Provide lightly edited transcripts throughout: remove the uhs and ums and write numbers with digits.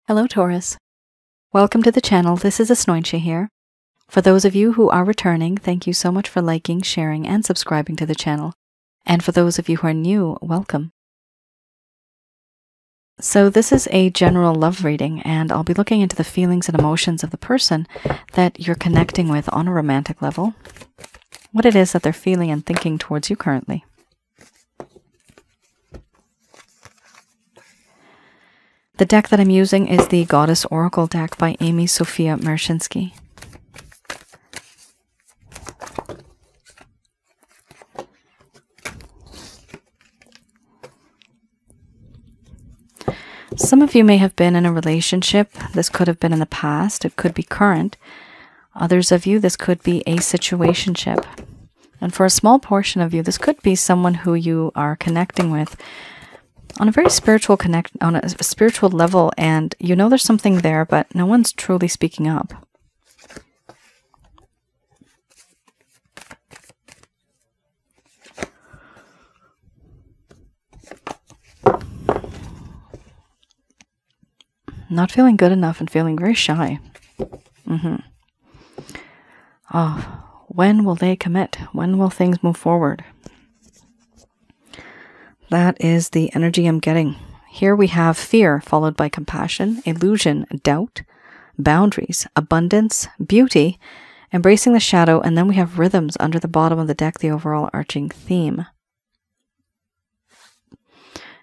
Hello, Taurus. Welcome to the channel. This is Asnointia here. For those of you who are returning, thank you so much for liking, sharing, and subscribing to the channel. And for those of you who are new, welcome. So this is a general love reading, and I'll be looking into the feelings and emotions of the person that you're connecting with on a romantic level, what it is that they're feeling and thinking towards you currently. The deck that I'm using is the Goddess Oracle deck by Amy Sophia Mershinsky. Some of you may have been in a relationship. This could have been in the past. It could be current. Others of you, this could be a situationship. And for a small portion of you, this could be someone who you are connecting with on a very spiritual on a spiritual level, and you know there's something there, but no one's truly speaking up. Not feeling good enough and feeling very shy. Oh, when will they commit? When will things move forward? That is the energy I'm getting. Here we have fear, followed by compassion, illusion, doubt, boundaries, abundance, beauty, embracing the shadow, and then we have rhythms under the bottom of the deck, the overall arching theme.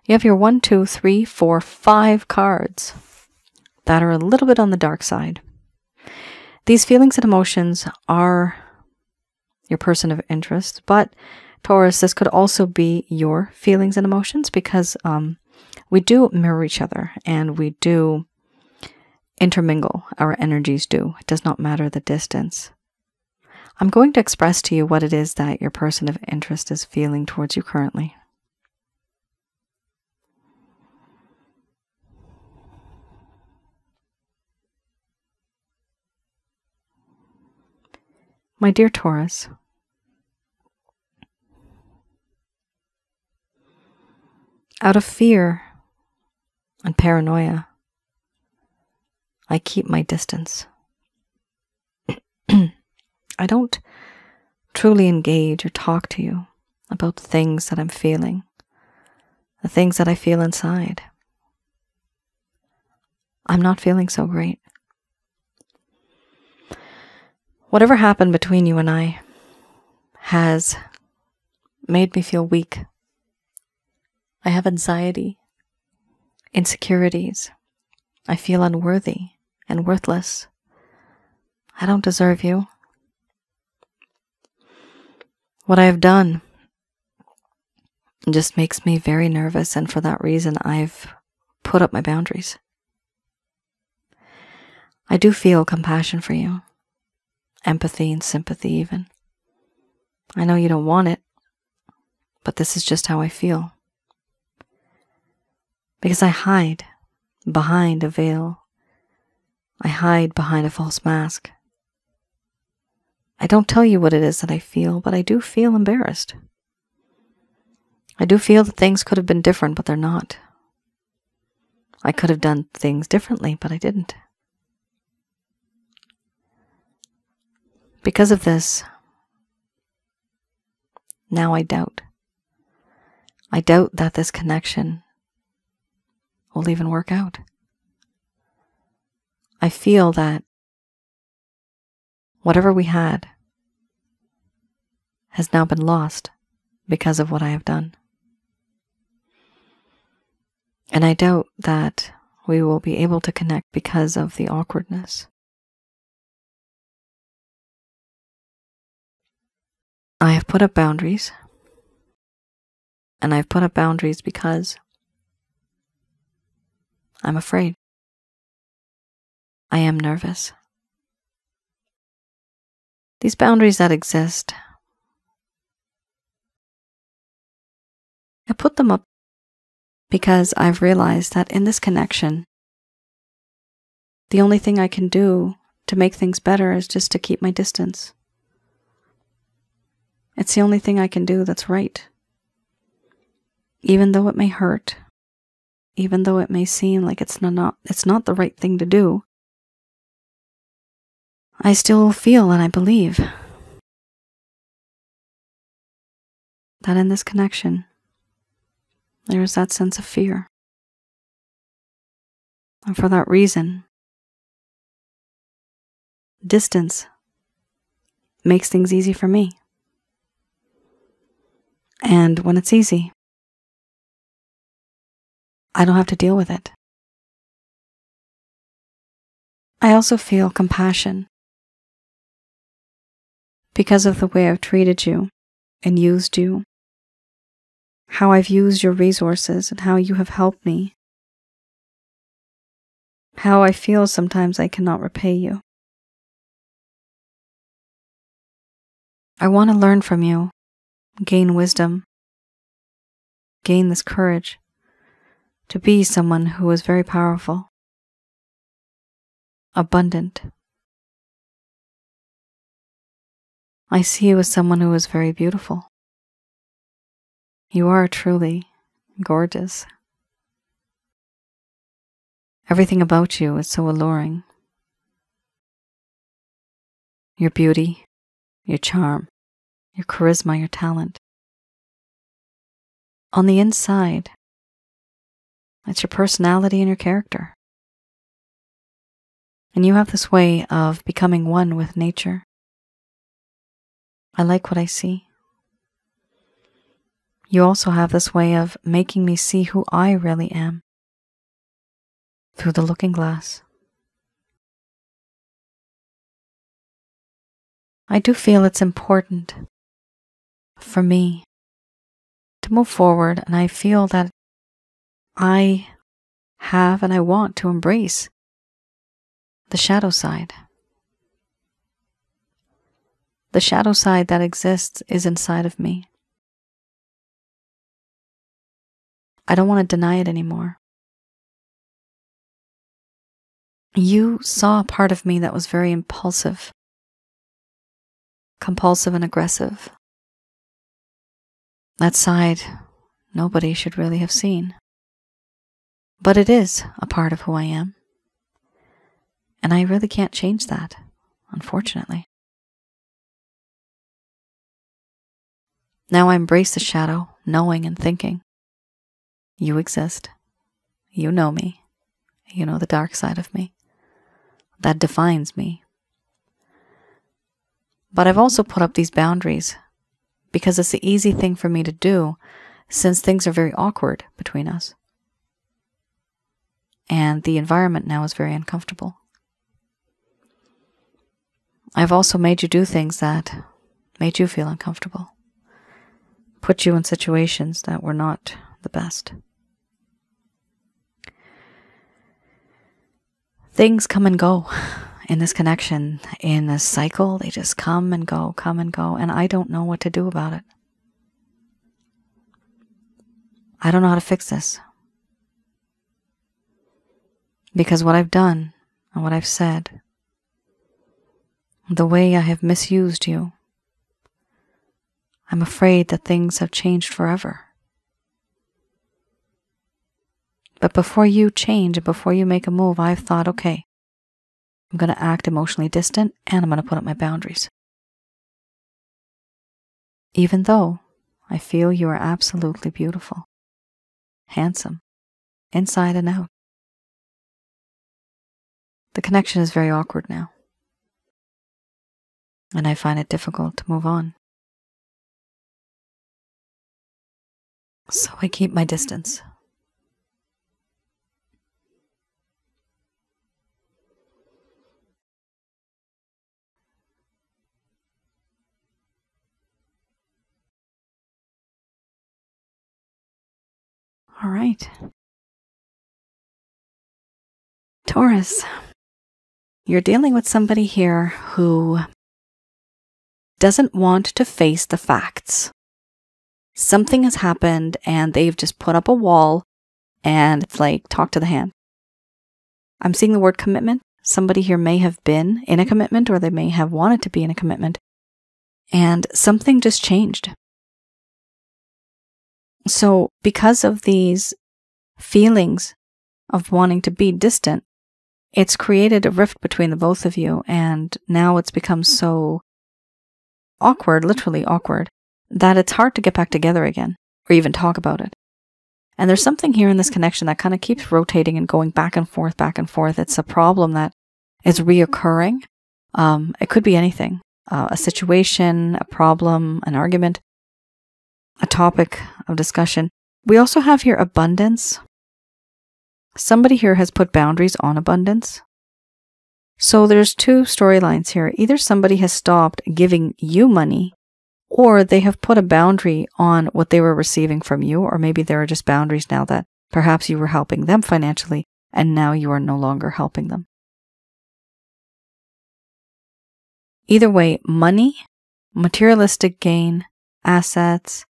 You have your 1, 2, 3, 4, 5 cards that are a little bit on the dark side. These feelings and emotions are your person of interest, but Taurus, this could also be your feelings and emotions, because we do mirror each other and we do intermingle. Our energies do. It does not matter the distance. I'm going to express to you what it is that your person of interest is feeling towards you currently. My dear Taurus, out of fear and paranoia, I keep my distance. I don't truly engage or talk to you about the things that I'm feeling, the things that I feel inside. I'm not feeling so great. Whatever happened between you and I has made me feel weak. I have anxiety, insecurities. I feel unworthy and worthless. I don't deserve you. What I have done just makes me very nervous, and for that reason, I've put up my boundaries. I do feel compassion for you, empathy and sympathy even. I know you don't want it, but this is just how I feel. Because I hide behind a veil. I hide behind a false mask. I don't tell you what it is that I feel, but I do feel embarrassed. I do feel that things could have been different, but they're not. I could have done things differently, but I didn't. Because of this, now I doubt. I doubt that this connection will even work out. I feel that whatever we had has now been lost because of what I have done. And I doubt that we will be able to connect because of the awkwardness. I have put up boundaries, and I've put up boundaries because I'm afraid. I am nervous. These boundaries that exist, I put them up because I've realized that in this connection, the only thing I can do to make things better is just to keep my distance. It's the only thing I can do that's right. Even though it may hurt, even though it may seem like it's not the right thing to do, I still feel and I believe that in this connection, there is that sense of fear. And for that reason, distance makes things easy for me. And when it's easy, I don't have to deal with it. I also feel compassion because of the way I've treated you and used you, how I've used your resources and how you have helped me, how I feel sometimes I cannot repay you. I want to learn from you, gain wisdom, gain this courage to be someone who is very powerful, abundant. I see you as someone who is very beautiful. You are truly gorgeous. Everything about you is so alluring. Your beauty, your charm, your charisma, your talent. On the inside, it's your personality and your character. And you have this way of becoming one with nature. I like what I see. You also have this way of making me see who I really am through the looking glass. I do feel it's important for me to move forward, and I feel that I have and I want to embrace the shadow side. The shadow side that exists is inside of me. I don't want to deny it anymore. You saw a part of me that was very impulsive, compulsive, and aggressive. That side nobody should really have seen. But it is a part of who I am. And I really can't change that, unfortunately. Now I embrace the shadow, knowing and thinking, you exist. You know me. You know the dark side of me. That defines me. But I've also put up these boundaries because it's the easy thing for me to do since things are very awkward between us. And the environment now is very uncomfortable. I've also made you do things that made you feel uncomfortable. Put you in situations that were not the best. Things come and go in this connection, in this cycle. They just come and go, and I don't know what to do about it. I don't know how to fix this. Because what I've done and what I've said, the way I have misused you, I'm afraid that things have changed forever. But before you change and before you make a move, I've thought, okay, I'm going to act emotionally distant and I'm going to put up my boundaries. Even though I feel you are absolutely beautiful, handsome, inside and out. The connection is very awkward now. And I find it difficult to move on. So I keep my distance. All right. Taurus, you're dealing with somebody here who doesn't want to face the facts. Something has happened and they've just put up a wall and it's like, talk to the hand. I'm seeing the word commitment. Somebody here may have been in a commitment or they may have wanted to be in a commitment and something just changed. So because of these feelings of wanting to be distant, it's created a rift between the both of you, and now it's become so awkward, literally awkward, that it's hard to get back together again or even talk about it. And there's something here in this connection that kind of keeps rotating and going back and forth, back and forth. It's a problem that is reoccurring. It could be anything, a situation, a problem, an argument, a topic of discussion. We also have here abundance. Somebody here has put boundaries on abundance. So there's two storylines here. Either somebody has stopped giving you money, or they have put a boundary on what they were receiving from you, or maybe there are just boundaries now that perhaps you were helping them financially and now you are no longer helping them. Either way, money, materialistic gain, assets,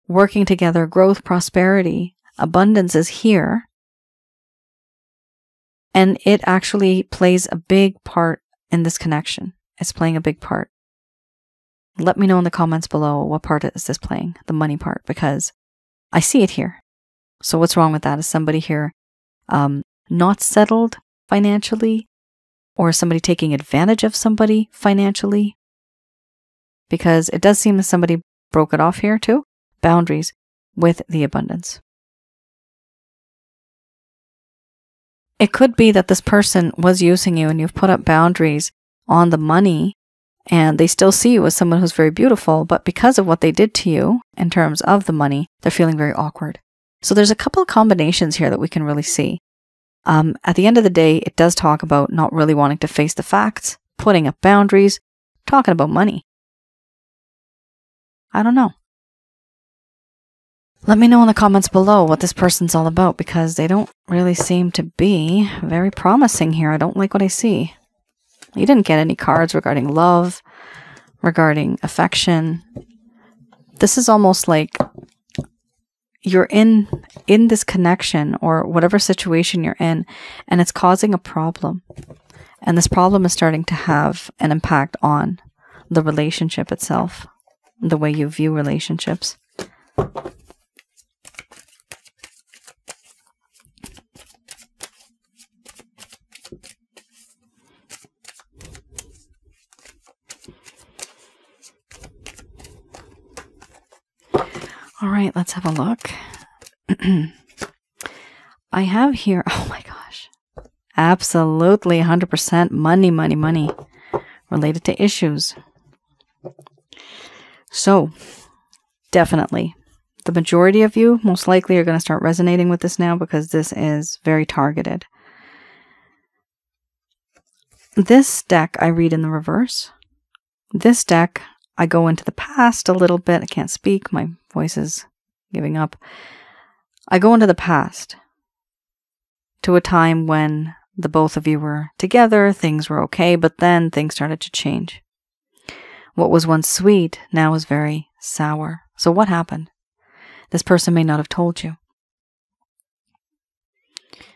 working together, growth, prosperity, abundance is here. And it actually plays a big part in this connection. It's playing a big part. Let me know in the comments below, what part is this playing, the money part, because I see it here. So what's wrong with that? Is somebody here not settled financially, or somebody taking advantage of somebody financially? Because it does seem that somebody broke it off here too, boundaries with the abundance. It could be that this person was using you and you've put up boundaries on the money, and they still see you as someone who's very beautiful, but because of what they did to you in terms of the money, they're feeling very awkward. So there's a couple of combinations here that we can really see. At the end of the day, it does talk about not really wanting to face the facts, putting up boundaries, talking about money. I don't know. Let me know in the comments below what this person's all about, because they don't really seem to be very promising here. I don't like what I see. You didn't get any cards regarding love, regarding affection. This is almost like you're in this connection or whatever situation you're in, and it's causing a problem. And this problem is starting to have an impact on the relationship itself, the way you view relationships. All right, let's have a look. I have here, oh my gosh, absolutely 100% money, money, money related to issues. So, definitely, the majority of you most likely are going to start resonating with this now, because this is very targeted. This deck I read in the reverse. This deck, I go into the past a little bit. I can't speak. My voice is giving up. I go into the past to a time when the both of you were together, things were okay, but then things started to change. What was once sweet now is very sour. So what happened? This person may not have told you.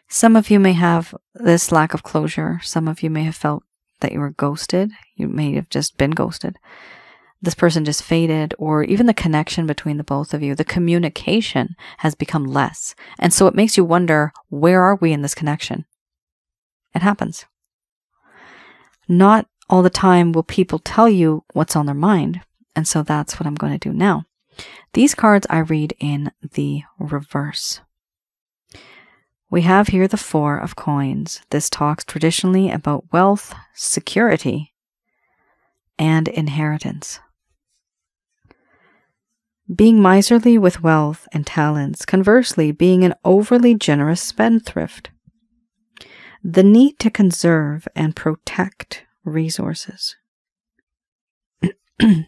Some of you may have this lack of closure. Some of you may have felt that you were ghosted. You may have just been ghosted. This person just faded, or even the connection between the both of you, the communication has become less. And so it makes you wonder, where are we in this connection? It happens. Not all the time will people tell you what's on their mind. And so that's what I'm going to do now. These cards I read in the reverse. We have here the Four of Coins. This talks traditionally about wealth, security, and inheritance. Being miserly with wealth and talents, conversely, being an overly generous spendthrift. The need to conserve and protect resources. I'm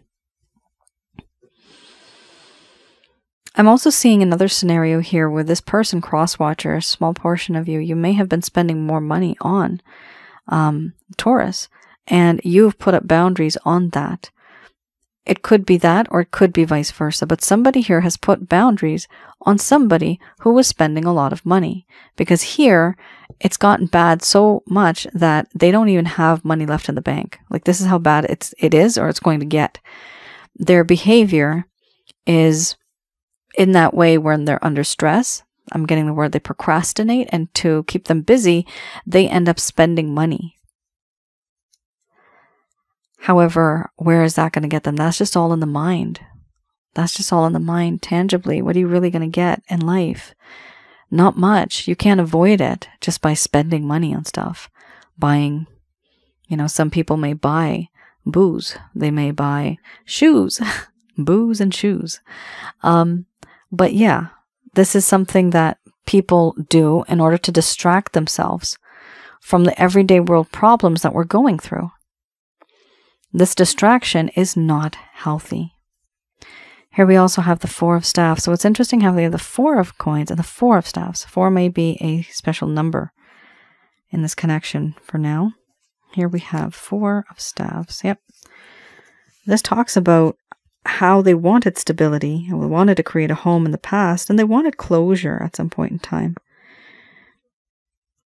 also seeing another scenario here where this person, cross-watcher, a small portion of you, you may have been spending more money on Taurus, and you've put up boundaries on that. It could be that, or it could be vice versa, but somebody here has put boundaries on somebody who was spending a lot of money, because here it's gotten bad so much that they don't even have money left in the bank. Like, this is how bad it is, or it's going to get. Their behavior is in that way when they're under stress, I'm getting the word, they procrastinate, and to keep them busy, they end up spending money. However, where is that going to get them? That's just all in the mind. That's just all in the mind, tangibly. What are you really going to get in life? Not much. You can't avoid it just by spending money on stuff. Buying, some people may buy booze. They may buy shoes. Booze and shoes. But yeah, this is something that people do in order to distract themselves from the everyday world problems that we're going through. This distraction is not healthy. Here we also have the Four of Staffs. So it's interesting how they have the Four of Coins and the Four of Staffs. 4 may be a special number in this connection for now. Here we have 4 of Staffs. Yep. This talks about how they wanted stability and wanted to create a home in the past, and they wanted closure at some point in time.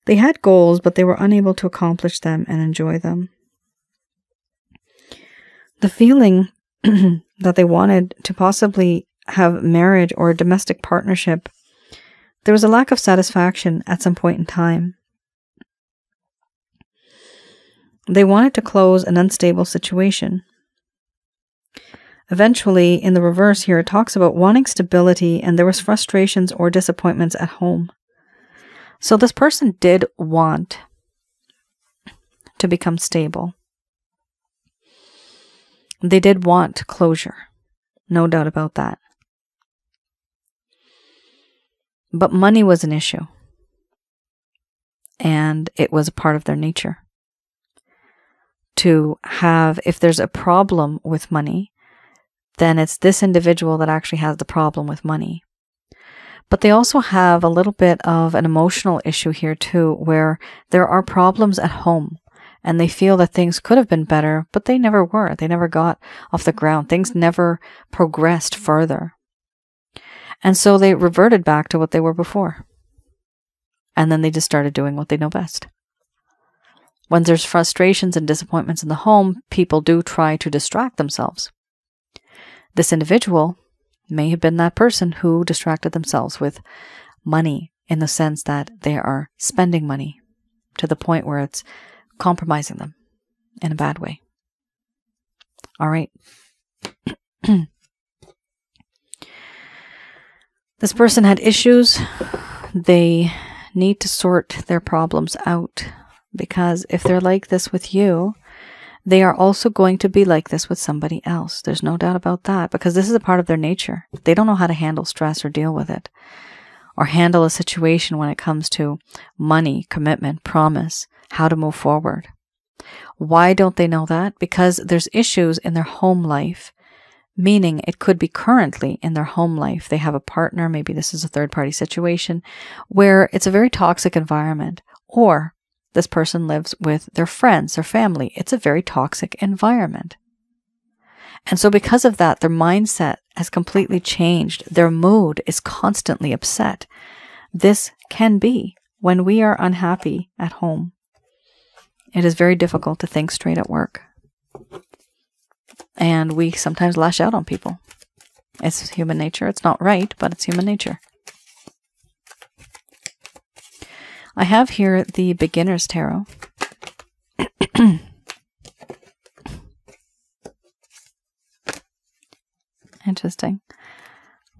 They had goals, but they were unable to accomplish them and enjoy them. The feeling that they wanted to possibly have marriage or a domestic partnership, there was a lack of satisfaction at some point in time. They wanted to close an unstable situation. Eventually, in the reverse here, it talks about wanting stability, and there was frustrations or disappointments at home. So this person did want to become stable. They did want closure. No doubt about that. But money was an issue. And it was a part of their nature. To have, if there's a problem with money, then it's this individual that actually has the problem with money. But they also have a little bit of an emotional issue here too, where there are problems at home. And they feel that things could have been better, but they never were. They never got off the ground. Things never progressed further. And so they reverted back to what they were before. And then they just started doing what they know best. When there's frustrations and disappointments in the home, people do try to distract themselves. This individual may have been that person who distracted themselves with money, in the sense that they are spending money to the point where it's compromising them in a bad way. All right. This person had issues. They need to sort their problems out, because if they're like this with you, they are also going to be like this with somebody else. There's no doubt about that, because this is a part of their nature. They don't know how to handle stress or deal with it, or handle a situation when it comes to money, commitment, promise, how to move forward. Why don't they know that? Because there's issues in their home life, meaning it could be currently in their home life. They have a partner, maybe this is a third-party situation, where it's a very toxic environment, or this person lives with their friends, their family. It's a very toxic environment. And so because of that, their mindset has completely changed. Their mood is constantly upset. This can be when we are unhappy at home. It is very difficult to think straight at work. And we sometimes lash out on people. It's human nature. It's not right, but it's human nature. I have here the Beginner's Tarot. Interesting.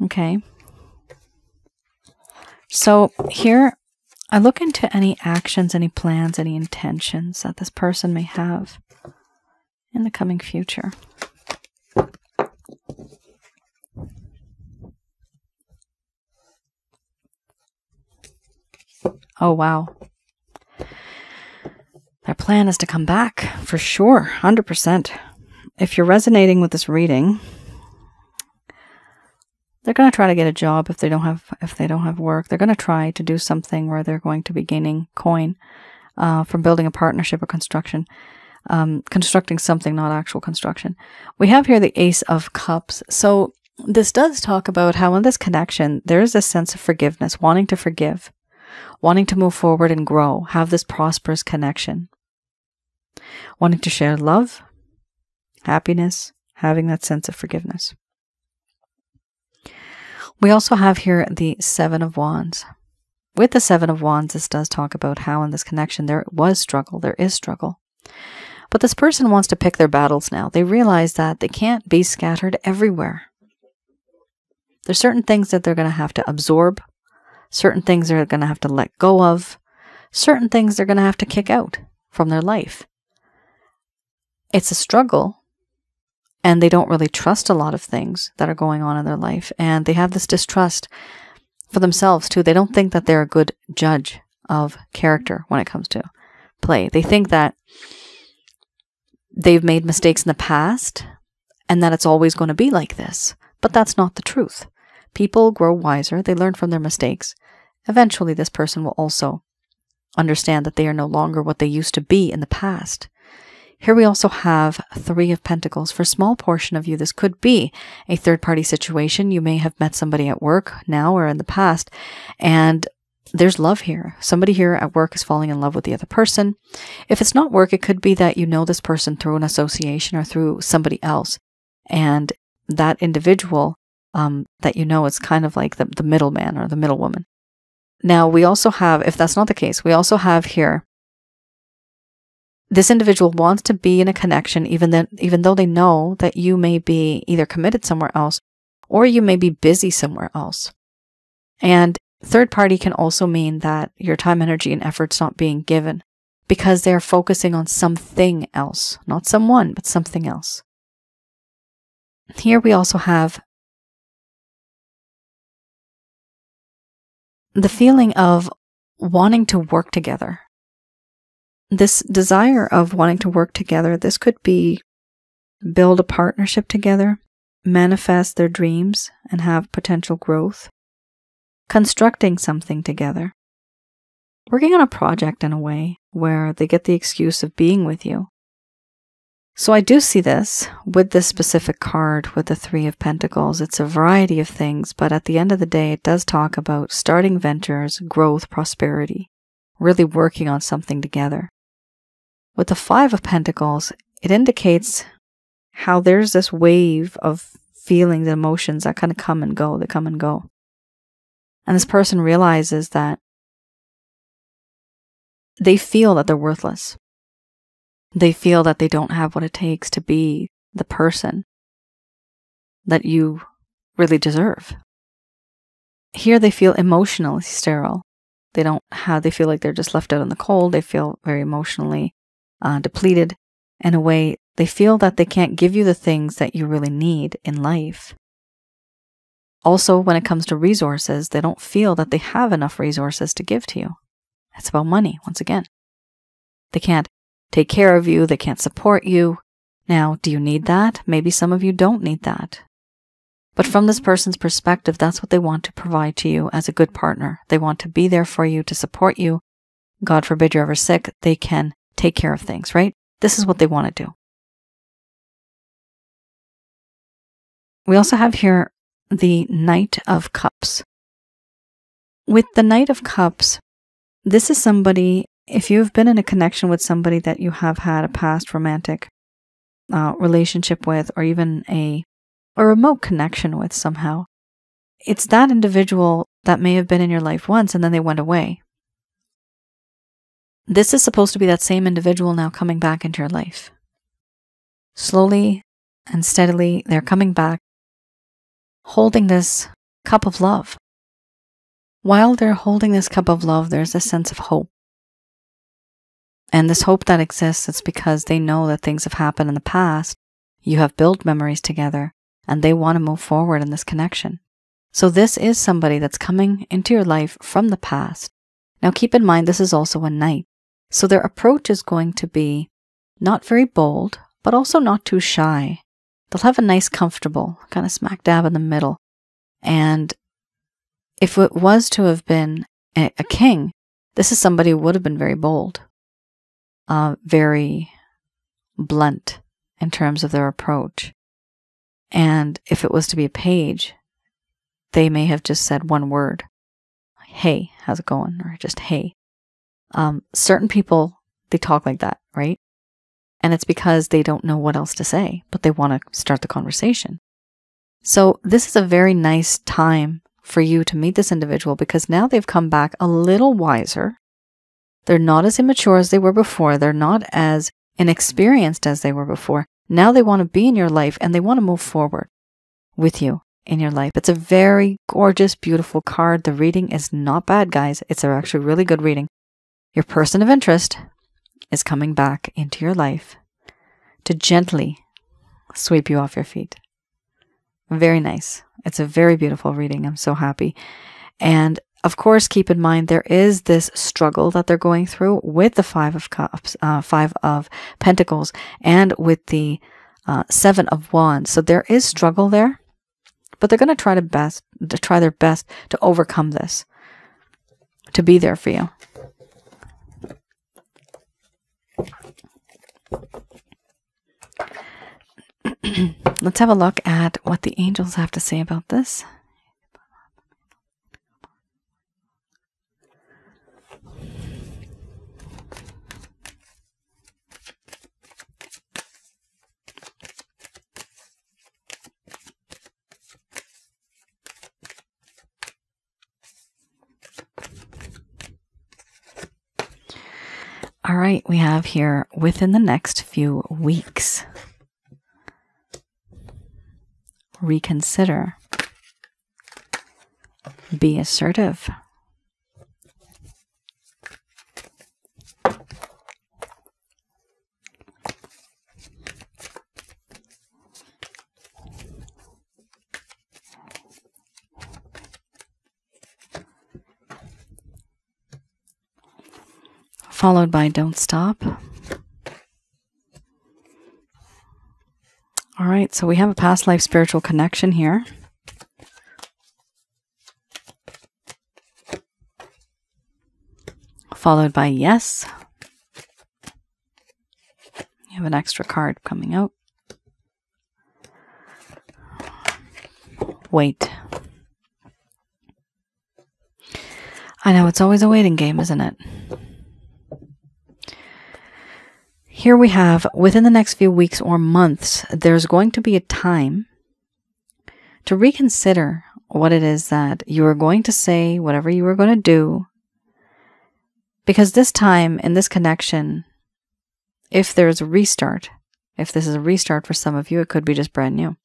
Okay. So here, I look into any actions, any plans, any intentions that this person may have in the coming future. Oh, wow. Their plan is to come back, for sure, 100%. If you're resonating with this reading, they're going to try to get a job if they don't have work. They're going to try to do something where they're going to be gaining coin from building a partnership or construction. Constructing something, not actual construction. We have here the Ace of Cups. So this does talk about how in this connection, there is a sense of forgiveness, wanting to forgive, wanting to move forward and grow, have this prosperous connection, wanting to share love, happiness, having that sense of forgiveness. We also have here the Seven of Wands. with the Seven of Wands, this does talk about how in this connection there was struggle, there is struggle. But this person wants to pick their battles now. They realize that they can't be scattered everywhere. There's certain things that they're going to have to absorb, certain things they're going to have to let go of, certain things they're going to have to kick out from their life. It's a struggle, and they don't really trust a lot of things that are going on in their life, and they have this distrust for themselves too. They don't think that they're a good judge of character when it comes to play. They think that they've made mistakes in the past and that it's always going to be like this, but that's not the truth. People grow wiser, they learn from their mistakes. Eventually this person will also understand that they are no longer what they used to be in the past. Here we also have Three of Pentacles. For a small portion of you, this could be a third-party situation. You may have met somebody at work now or in the past, and there's love here. Somebody here at work is falling in love with the other person. If it's not work, it could be that you know this person through an association or through somebody else, and that individual that you know is kind of like the middleman or the middlewoman. Now, we also have, if that's not the case, we also have here this individual wants to be in a connection even though they know that you may be either committed somewhere else or you may be busy somewhere else. And third party can also mean that your time, energy, and effort's not being given because they're focusing on something else. Not someone, but something else. Here we also have the feeling of wanting to work together. This desire of wanting to work together, this could be build a partnership together, manifest their dreams and have potential growth, constructing something together, working on a project in a way where they get the excuse of being with you. So I do see this with this specific card with the Three of Pentacles. It's a variety of things, but at the end of the day, it does talk about starting ventures, growth, prosperity, really working on something together. With the Five of Pentacles, it indicates how there's this wave of feelings and emotions that kind of come and go, they come and go. And this person realizes that they feel that they're worthless. They feel that they don't have what it takes to be the person that you really deserve. Here they feel emotionally sterile. They feel like they're just left out in the cold. They feel very emotionally depleted. In a way, they feel that they can't give you the things that you really need in life. Also, when it comes to resources, they don't feel that they have enough resources to give to you. It's about money, once again. They can't take care of you. They can't support you. Now, do you need that? Maybe some of you don't need that. But from this person's perspective, that's what they want to provide to you as a good partner. They want to be there for you, to support you. God forbid you're ever sick, they can take care of things, right? This is what they want to do. We also have here the Knight of Cups. With the Knight of Cups, this is somebody, if you've been in a connection with somebody that you have had a past romantic relationship with, or even a remote connection with somehow, it's that individual that may have been in your life once and then they went away. This is supposed to be that same individual now coming back into your life. Slowly and steadily, they're coming back, holding this cup of love. While they're holding this cup of love, there's a sense of hope. And this hope that exists, it's because they know that things have happened in the past, you have built memories together, and they want to move forward in this connection. So this is somebody that's coming into your life from the past. Now keep in mind, this is also a knight. So their approach is going to be not very bold, but also not too shy. They'll have a nice, comfortable, kind of smack dab in the middle. And if it was to have been a king, this is somebody who would have been very bold, very blunt in terms of their approach. And if it was to be a page, they may have just said one word. Hey, how's it going? Or just hey. Certain people, they talk like that, right? And it's because they don't know what else to say, but they want to start the conversation. So this is a very nice time for you to meet this individual, because now they've come back a little wiser. They're not as immature as they were before. They're not as inexperienced as they were before. Now they want to be in your life and they want to move forward with you in your life. It's a very gorgeous, beautiful card. The reading is not bad, guys. It's actually really good reading. Your person of interest is coming back into your life to gently sweep you off your feet. Very nice. It's a very beautiful reading. I'm so happy. And of course, keep in mind, there is this struggle that they're going through with the Five of Cups, Five of Pentacles, and with the Seven of Wands. So there is struggle there, but they're going to try their best to overcome this, to be there for you. Let's have a look at what the angels have to say about this. All right, we have here within the next few weeks. Reconsider. Be assertive. Followed by don't stop. All right, so we have a past life spiritual connection here. Followed by yes. You have an extra card coming out. Wait. I know, it's always a waiting game, isn't it? Here we have, within the next few weeks or months, there's going to be a time to reconsider what it is that you are going to say, whatever you are going to do. Because this time, in this connection, if there's a restart, if this is a restart for some of you, it could be just brand new.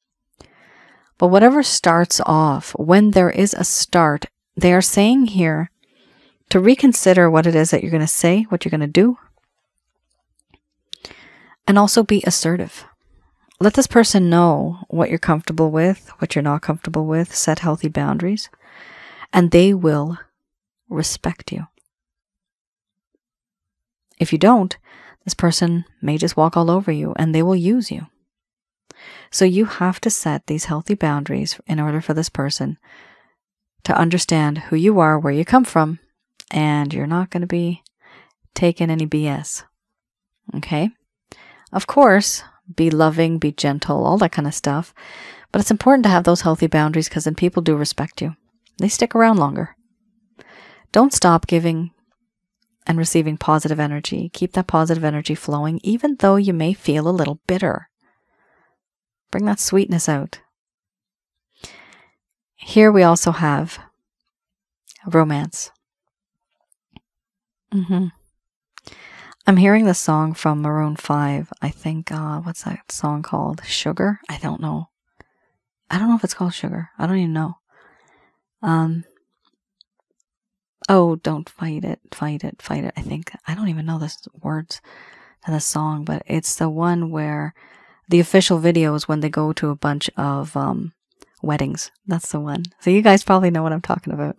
But whatever starts off, when there is a start, they are saying here to reconsider what it is that you're going to say, what you're going to do. And also be assertive. Let this person know what you're comfortable with, what you're not comfortable with. Set healthy boundaries. And they will respect you. If you don't, this person may just walk all over you and they will use you. So you have to set these healthy boundaries in order for this person to understand who you are, where you come from, and you're not going to be taking any BS. Okay? Of course, be loving, be gentle, all that kind of stuff. But it's important to have those healthy boundaries because then people do respect you. They stick around longer. Don't stop giving and receiving positive energy. Keep that positive energy flowing, even though you may feel a little bitter. Bring that sweetness out. Here we also have romance. I'm hearing the song from Maroon 5. I think, what's that song called? Sugar? I don't know. I don't know if it's called Sugar. I don't even know. Oh, don't fight it, fight it, fight it. I think, I don't even know the words to the song, but it's the one where the official video is when they go to a bunch of weddings. That's the one. So you guys probably know what I'm talking about.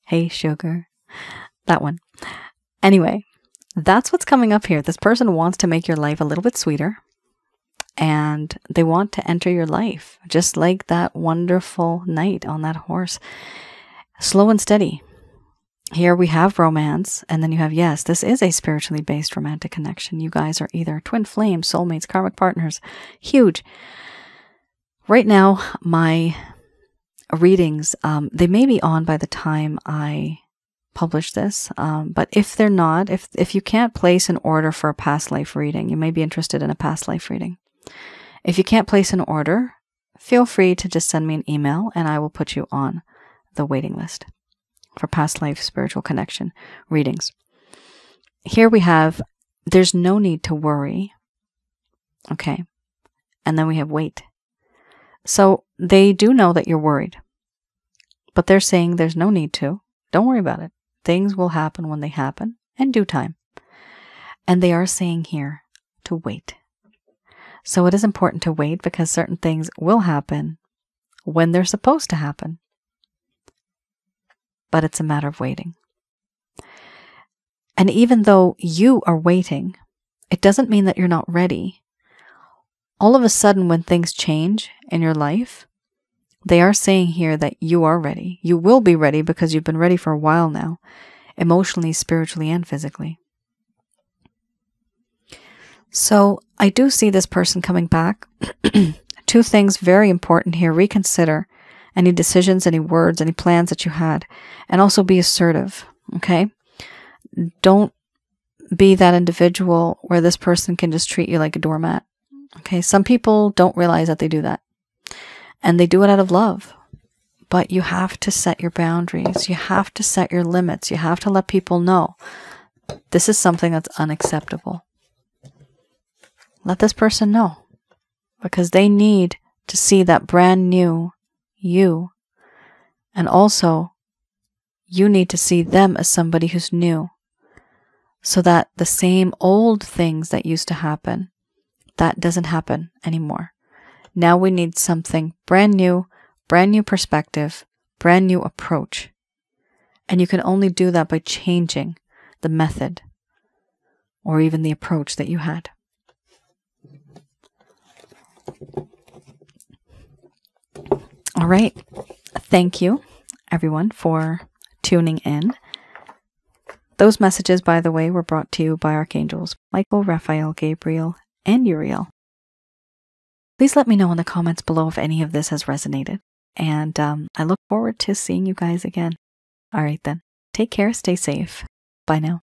Hey, sugar. That one. Anyway. That's what's coming up here. This person wants to make your life a little bit sweeter. And they want to enter your life. Just like that wonderful knight on that horse. Slow and steady. Here we have romance. And then you have, yes, this is a spiritually based romantic connection. You guys are either twin flames, soulmates, karmic partners. Huge. Right now, my readings, they may be on by the time I publish this, but if they're not, if you can't place an order for a past life reading, you may be interested in a past life reading. If you can't place an order, feel free to just send me an email and I will put you on the waiting list for past life spiritual connection readings. Here we have, there's no need to worry. Okay. And then we have wait. So they do know that you're worried, but they're saying there's no need to. Don't worry about it. Things will happen when they happen in due time. And they are saying here to wait. So it is important to wait because certain things will happen when they're supposed to happen. But it's a matter of waiting. And even though you are waiting, it doesn't mean that you're not ready. All of a sudden, when things change in your life, they are saying here that you are ready. You will be ready because you've been ready for a while now, emotionally, spiritually, and physically. So I do see this person coming back. Two things very important here. Reconsider any decisions, any words, any plans that you had, and also be assertive, okay? Don't be that individual where this person can just treat you like a doormat, okay? Some people don't realize that they do that, and they do it out of love, but you have to set your boundaries. You have to set your limits. You have to let people know this is something that's unacceptable. Let this person know, because they need to see that brand new you. And also, you need to see them as somebody who's new, so that the same old things that used to happen, that doesn't happen anymore. Now we need something brand new perspective, brand new approach. And you can only do that by changing the method or even the approach that you had. All right. Thank you, everyone, for tuning in. Those messages, by the way, were brought to you by Archangels Michael, Raphael, Gabriel, and Uriel. Please let me know in the comments below if any of this has resonated. And I look forward to seeing you guys again. All right, then. Take care. Stay safe. Bye now.